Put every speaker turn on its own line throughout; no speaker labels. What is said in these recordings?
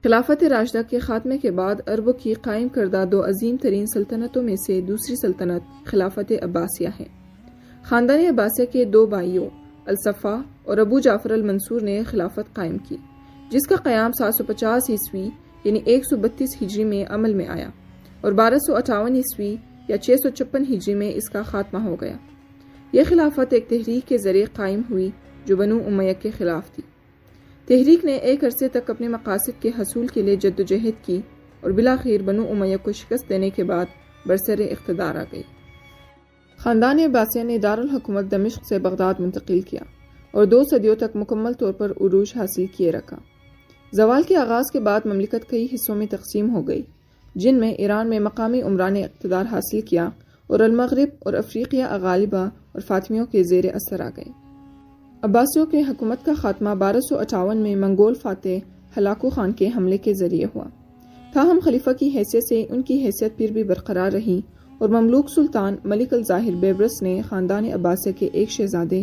خلافت راشدہ کے خاتمے کے بعد عربوں کی قائم کردہ دو عظیم ترین سلطنتوں میں سے دوسری سلطنت خلافت عباسیہ ہے۔ خاندان عباسیہ کے دو بھائیوں الصفا اور ابو جعفر المنصور نے خلافت قائم کی، جس کا قیام 750 عیسوی یعنی 132 ہجری میں عمل میں آیا اور 1258 عیسوی یا 656 ہجری میں اس کا خاتمہ ہو گیا۔ یہ خلافت ایک تحریک کے ذریعے قائم ہوئی جو بنو امیہ کے خلاف تھی۔ تحریک نے ایک عرصے تک اپنے مقاصد کے حصول کے لیے جدوجہد کی اور بالآخر بنو امیہ کو شکست دینے کے بعد برسر اقتدار آ گئی۔ خاندان عباسیہ نے دارالحکومت دمشق سے بغداد منتقل کیا اور 2 صدیوں تک مکمل طور پر عروج حاصل کیے رکھا۔ زوال کے آغاز کے بعد مملکت کئی حصوں میں تقسیم ہو گئی، جن میں ایران میں مقامی عمران نے اقتدار حاصل کیا اور المغرب اور افریقیہ اغالبہ اور فاطمیوں کے زیر اثر آ گئے۔ عباسیوں کے حکومت کا خاتمہ 1258 میں منگول فاتح ہلاکو خان کے حملے کے ذریعے ہوا۔ تاہم خلیفہ کی حیثیت سے ان کی حیثیت پھر بھی برقرار رہی اور مملوک سلطان ملک الظاہر بیبرس نے خاندان عباسیہ کے ایک شہزادے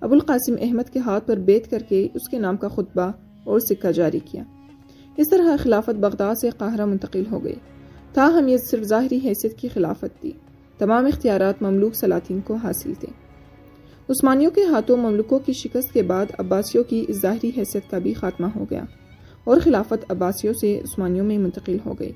ابو القاسم احمد کے ہاتھ پر بیعت کر کے اس کے نام کا خطبہ اور سکہ جاری کیا۔ اس طرح خلافت بغداد سے قاہرہ منتقل ہو گئی۔ تاہم یہ صرف ظاہری حیثیت کی خلافت تھی، تمام اختیارات مملوک سلاطین کو حاصل تھے۔ عثمانیوں کے ہاتھوں مملوکوں کی شکست کے بعد عباسیوں کی اس ظاہری حیثیت کا بھی خاتمہ ہو گیا اور خلافت عباسیوں سے عثمانیوں میں منتقل ہو گئی۔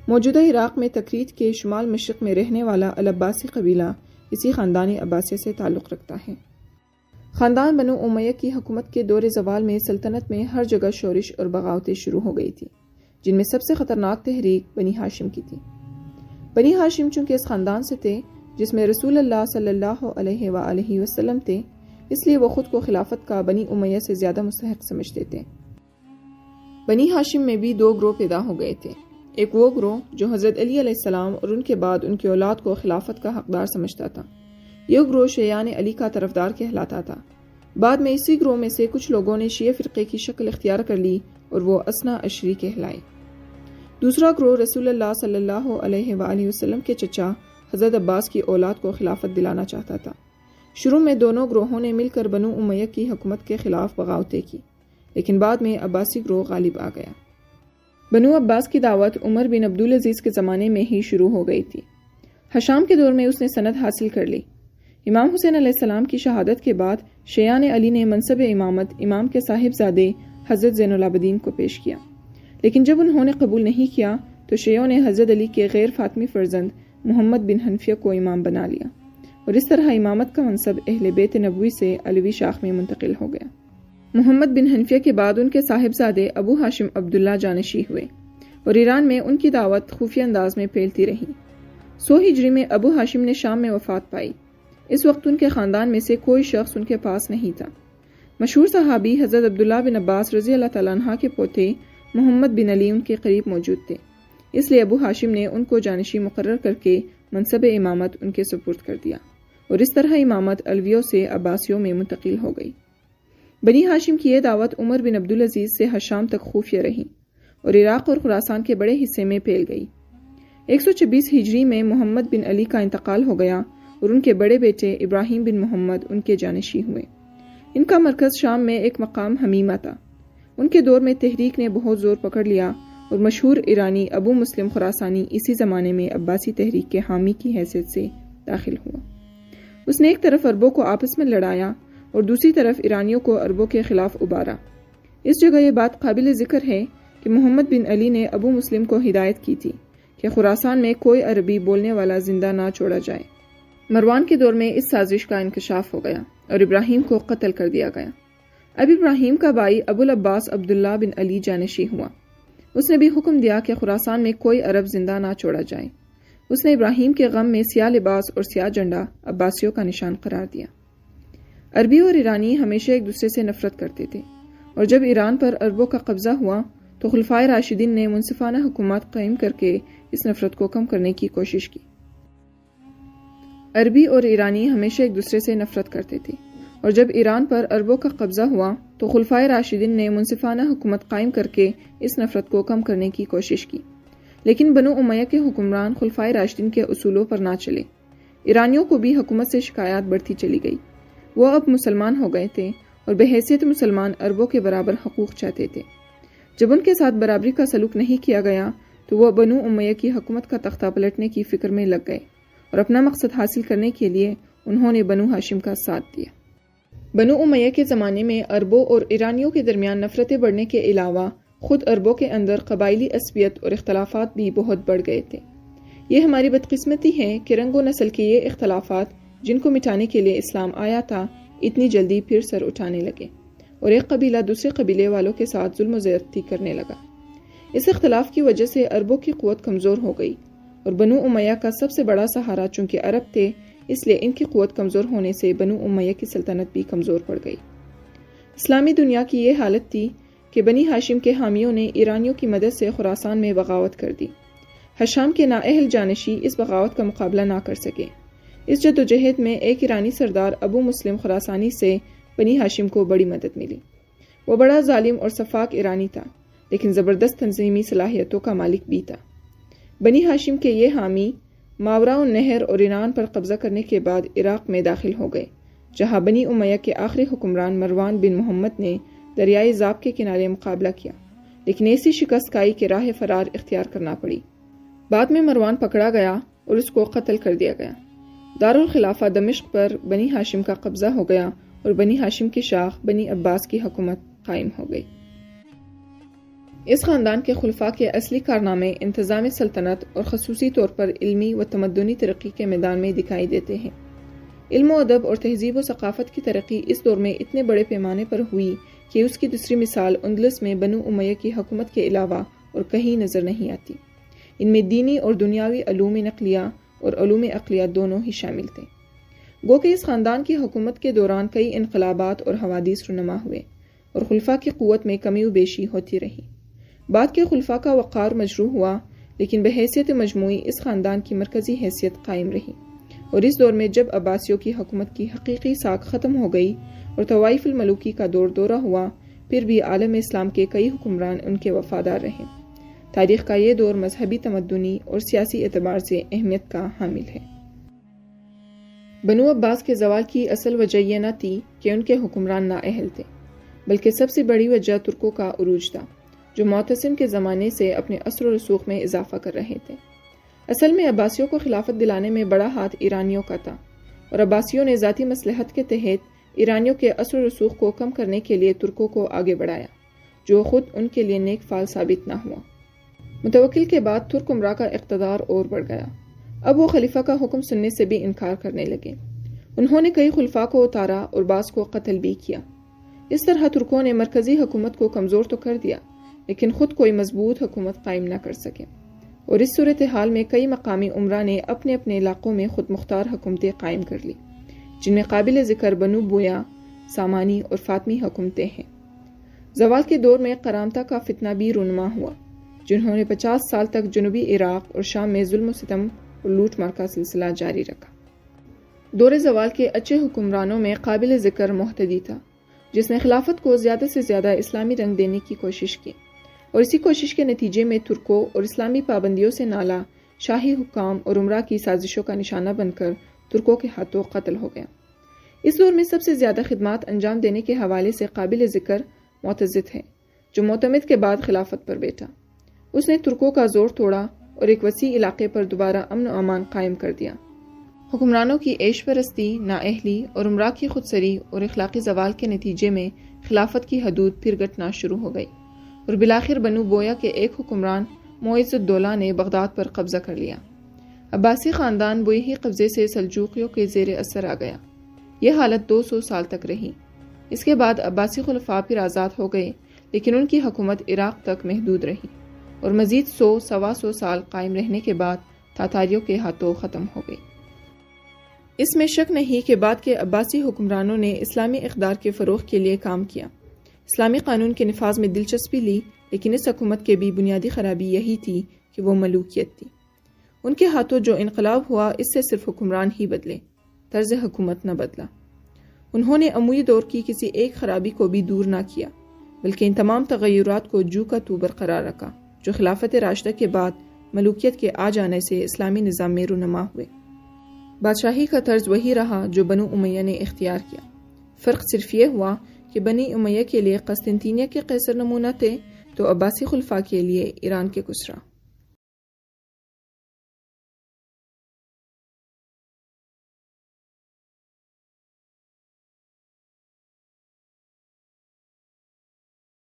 موجودہ عراق میں تکریت کے شمال مشرق میں رہنے والا العباسی قبیلہ اسی خاندان عباسیہ سے تعلق رکھتا ہے۔ خاندان بنو امیہ کی حکومت کے دور زوال میں سلطنت میں ہر جگہ شورش اور بغاوتیں شروع ہو گئی تھی، جن میں سب سے خطرناک تحریک بنی ہاشم کی تھی۔ بنی ہاشم چونکہ اس خاندان سے تھے جس میں رسول اللہ صلی اللہ علیہ وآلہ وسلم تھے، اس لیے وہ خود کو خلافت کا بنی امیہ سے زیادہ مستحق سمجھتے تھے۔ بنی ہاشم میں بھی 2 گروہ پیدا ہو گئے تھے۔ ایک وہ گروہ جو حضرت علی علیہ السلام اور ان کے بعد ان کی اولاد کو خلافت کا حقدار سمجھتا تھا۔ یہ گروہ شیعان علی کا طرفدار کہلاتا تھا۔ بعد میں اسی گروہ میں سے کچھ لوگوں نے شیعہ فرقے کی شکل اختیار کر لی اور وہ اثنا عشری کہلائے۔ دوسرا گروہ رسول اللہ صلی اللہ علیہ وآلہ وسلم کے چچا حضرت عباس کی اولاد کو خلافت دلانا چاہتا تھا۔ شروع میں دونوں گروہوں نے مل کر بنو امیہ کی حکومت کے خلاف بغاوتیں کی، لیکن بعد میں عباسی گروہ غالب آ گیا۔ بنو عباس کی دعوت عمر بن عبدالعزیز کے زمانے میں ہی شروع ہو گئی تھی۔ حشام کے دور میں اس نے سند حاصل کر لی۔ امام حسین علیہ السلام کی شہادت کے بعد شیعان علی نے منصب امامت امام کے صاحبزادے حضرت زین العابدین کو پیش کیا، لیکن جب انہوں نے قبول نہیں کیا تو شیعوں نے حضرت علی کے غیر فاطمی فرزند محمد بن حنفیہ کو امام بنا لیا اور اس طرح امامت کا منصب اہل بیت نبوی سے علوی شاخ میں منتقل ہو گیا۔ محمد بن حنفیہ کے بعد ان کے صاحبزادے ابو ہاشم عبداللہ جانشی ہوئے اور ایران میں ان کی دعوت خفیہ انداز میں پھیلتی رہی۔ 100 ہجری میں ابو ہاشم نے شام میں وفات پائی۔ اس وقت ان کے خاندان میں سے کوئی شخص ان کے پاس نہیں تھا۔ مشہور صحابی حضرت عبداللہ بن عباس رضی اللہ تعالیٰ عنہ کے پوتے محمد بن علی ان کے قریب موجود تھے، اس لیے ابو ہاشم نے ان کو جانشی مقرر کر کے منصب امامت ان کے سپرد کر دیا اور اس طرح امامت علویوں سے عباسیوں میں منتقل ہو گئی۔ بنی ہاشم کی یہ دعوت عمر بن عبدالعزیز سے حشام تک خفیہ رہی اور عراق اور خراسان کے بڑے حصے میں پھیل گئی۔ 126 ہجری میں محمد بن علی کا انتقال ہو گیا اور ان کے بڑے بیٹے ابراہیم بن محمد ان کے جانشی ہوئے۔ ان کا مرکز شام میں ایک مقام حمیمہ تھا۔ ان کے دور میں تحریک نے بہت زور پکڑ لیا اور مشہور ایرانی ابو مسلم خراسانی اسی زمانے میں عباسی تحریک کے حامی کی حیثیت سے داخل ہوا۔ اس نے ایک طرف عربوں کو آپس میں لڑایا اور دوسری طرف ایرانیوں کو عربوں کے خلاف ابھارا۔ اس جگہ یہ بات قابل ذکر ہے کہ محمد بن علی نے ابو مسلم کو ہدایت کی تھی کہ خراسان میں کوئی عربی بولنے والا زندہ نہ چھوڑا جائے۔ مروان کے دور میں اس سازش کا انکشاف ہو گیا اور ابراہیم کو قتل کر دیا گیا۔ اب ابراہیم کا بھائی ابو العباس عبداللہ بن علی جانشی ہوا۔ اس نے بھی حکم دیا کہ خراسان میں کوئی عرب زندہ نہ چھوڑا جائے۔ اس نے ابراہیم کے غم میں سیاہ لباس اور سیاہ جھنڈا عباسیوں کا نشان قرار دیا۔ عربی اور ایرانی ہمیشہ ایک دوسرے سے نفرت کرتے تھے اور جب ایران پر عربوں کا قبضہ ہوا تو خلفائے راشدین نے منصفانہ حکومت قائم کر کے اس نفرت کو کم کرنے کی کوشش کی۔ عربی اور ایرانی ہمیشہ ایک دوسرے سے نفرت کرتے تھے اور جب ایران پر عربوں کا قبضہ ہوا تو خلفائے راشدین نے منصفانہ حکومت قائم کر کے اس نفرت کو کم کرنے کی کوشش کی، لیکن بنو امیہ کے حکمران خلفائے راشدین کے اصولوں پر نہ چلے۔ ایرانیوں کو بھی حکومت سے شکایات بڑھتی چلی گئی۔ وہ اب مسلمان ہو گئے تھے اور بحیثیت مسلمان عربوں کے برابر حقوق چاہتے تھے۔ جب ان کے ساتھ برابری کا سلوک نہیں کیا گیا تو وہ بنو امیہ کی حکومت کا تختہ پلٹنے کی فکر میں لگ گئے اور اپنا مقصد حاصل کرنے کے لیے انہوں نے بنو ہاشم کا ساتھ دیا۔ بنو امیہ کے زمانے میں عربوں اور ایرانیوں کے درمیان نفرتیں بڑھنے کے علاوہ خود عربوں کے اندر قبائلی عصبیت اور اختلافات بھی بہت بڑھ گئے تھے۔ یہ ہماری بدقسمتی ہے کہ رنگ و نسل کے یہ اختلافات جن کو مٹانے کے لیے اسلام آیا تھا اتنی جلدی پھر سر اٹھانے لگے اور ایک قبیلہ دوسرے قبیلے والوں کے ساتھ ظلم و زیادتی کرنے لگا۔ اس اختلاف کی وجہ سے عربوں کی قوت کمزور ہو گئی اور بنو امیہ کا سب سے بڑا سہارا چونکہ عرب تھے، اس لیے ان کی قوت کمزور ہونے سے بنو امیہ کی سلطنت بھی کمزور پڑ گئی۔ اسلامی دنیا کی یہ حالت تھی کہ بنی ہاشم کے حامیوں نے ایرانیوں کی مدد سے خراسان میں بغاوت کر دی۔ ہشام کے نااہل جانشی اس بغاوت کا مقابلہ نہ کر سکے۔ اس جدوجہد میں ایک ایرانی سردار ابو مسلم خراسانی سے بنی ہاشم کو بڑی مدد ملی۔ وہ بڑا ظالم اور سفاک ایرانی تھا لیکن زبردست تنظیمی صلاحیتوں کا مالک بھی تھا۔ بنی ہاشم کے یہ حامی ماوراء النہر اور ایران پر قبضہ کرنے کے بعد عراق میں داخل ہو گئے، جہاں بنی امیہ کے آخری حکمران مروان بن محمد نے دریائے زاب کے کنارے مقابلہ کیا، لیکن ایسی شکست کھائی کہ راہ فرار اختیار کرنا پڑی۔ بعد میں مروان پکڑا گیا اور اس کو قتل کر دیا گیا۔ دارالخلافہ دمشق پر بنی ہاشم کا قبضہ ہو گیا اور بنی ہاشم کی شاخ بنی عباس کی حکومت قائم ہو گئی۔ اس خاندان کے خلفاء کے اصلی کارنامے انتظام سلطنت اور خصوصی طور پر علمی و تمدنی ترقی کے میدان میں دکھائی دیتے ہیں۔ علم و ادب اور تہذیب و ثقافت کی ترقی اس دور میں اتنے بڑے پیمانے پر ہوئی کہ اس کی دوسری مثال اندلس میں بنو امیہ کی حکومت کے علاوہ اور کہیں نظر نہیں آتی۔ ان میں دینی اور دنیاوی علوم نقلیہ اور علوم عقلیہ دونوں ہی شامل تھے۔ گو کہ اس خاندان کی حکومت کے دوران کئی انقلابات اور حوادث رونما ہوئے اور خلفاء کی قوت میں کمی و بیشی ہوتی رہی۔ بعد کے خلفاء کا وقار مجروح ہوا لیکن بحیثیت مجموعی اس خاندان کی مرکزی حیثیت قائم رہی، اور اس دور میں جب عباسیوں کی حکومت کی حقیقی ساکھ ختم ہو گئی اور طوائف الملوکی کا دور دورہ ہوا، پھر بھی عالم اسلام کے کئی حکمران ان کے وفادار رہے۔ تاریخ کا یہ دور مذہبی، تمدنی اور سیاسی اعتبار سے اہمیت کا حامل ہے۔ بنو عباس کے زوال کی اصل وجہ یہ نہ تھی کہ ان کے حکمران نااہل تھے، بلکہ سب سے بڑی وجہ ترکوں کا عروج تھا، جو معتصم کے زمانے سے اپنے اثر و رسوخ میں اضافہ کر رہے تھے۔ اصل میں عباسیوں کو خلافت دلانے میں بڑا ہاتھ ایرانیوں کا تھا، اور عباسیوں نے ذاتی مصلحت کے تحت ایرانیوں کے اثر و رسوخ کو کم کرنے کے لیے ترکوں کو آگے بڑھایا، جو خود ان کے لیے نیک فال ثابت نہ ہوا۔ متوکل کے بعد ترک امراء کا اقتدار اور بڑھ گیا۔ اب وہ خلیفہ کا حکم سننے سے بھی انکار کرنے لگے۔ انہوں نے کئی خلفاء کو اتارا اور بعض کو قتل بھی کیا۔ اس طرح ترکوں نے مرکزی حکومت کو کمزور تو کر دیا لیکن خود کوئی مضبوط حکومت قائم نہ کر سکے، اور اس صورتحال میں کئی مقامی امراء نے اپنے اپنے علاقوں میں خود مختار حکومتیں قائم کر لی، جن میں قابل ذکر بنو بویا، سامانی اور فاطمی حکومتیں ہیں۔ زوال کے دور میں قرامطہ کا فتنہ بھی رونما ہوا، جنہوں نے 50 سال تک جنوبی عراق اور شام میں ظلم و ستم اور لوٹ مار کا سلسلہ جاری رکھا۔ دور زوال کے اچھے حکمرانوں میں قابل ذکر محتدی تھا، جس نے خلافت کو زیادہ سے زیادہ اسلامی رنگ دینے کی کوشش کی، اور اسی کوشش کے نتیجے میں ترکوں اور اسلامی پابندیوں سے نالا شاہی حکام اور امراء کی سازشوں کا نشانہ بن کر ترکوں کے ہاتھوں قتل ہو گیا۔ اس دور میں سب سے زیادہ خدمات انجام دینے کے حوالے سے قابل ذکر معتضد ہے، جو معتمد کے بعد خلافت پر بیٹھا۔ اس نے ترکوں کا زور توڑا اور ایک وسیع علاقے پر دوبارہ امن و امان قائم کر دیا۔ حکمرانوں کی عیش پرستی، نااہلی اور امراء کی خودسری اور اخلاقی زوال کے نتیجے میں خلافت کی حدود پھر گھٹنا شروع ہو گئی، اور بالآخر بنو بویا کے ایک حکمران معز الدولہ نے بغداد پر قبضہ کر لیا۔ عباسی خاندان بویہی قبضے سے سلجوقیوں کے زیر اثر آ گیا۔ یہ حالت 200 سال تک رہی۔ اس کے بعد عباسی خلفاء پھر آزاد ہو گئے، لیکن ان کی حکومت عراق تک محدود رہی اور مزید 100-125 سال قائم رہنے کے بعد تاتاریوں کے ہاتھوں ختم ہو گئی۔ اس میں شک نہیں کہ بعد کے عباسی حکمرانوں نے اسلامی اقدار کے فروغ کے لیے کام کیا، اسلامی قانون کے نفاذ میں دلچسپی لی، لیکن اس حکومت کے بھی بنیادی خرابی یہی تھی کہ وہ ملوکیت تھی۔ ان کے ہاتھوں جو انقلاب ہوا اس سے صرف حکمران ہی بدلے، طرز حکومت نہ بدلا۔ انہوں نے اموی دور کی کسی ایک خرابی کو بھی دور نہ کیا، بلکہ ان تمام تغیرات کو جو کا تو برقرار رکھا جو خلافت راشدہ کے بعد ملوکیت کے آ جانے سے اسلامی نظام میں رونما ہوئے۔ بادشاہی کا طرز وہی رہا جو بنو امیہ نے اختیار کیا۔ فرق صرف یہ ہوا کہ بنی امیہ کے لیے قسطنطینیہ کے قیصر نمونہ تھے، تو عباسی خلفاء کے لیے ایران کے کسریٰ۔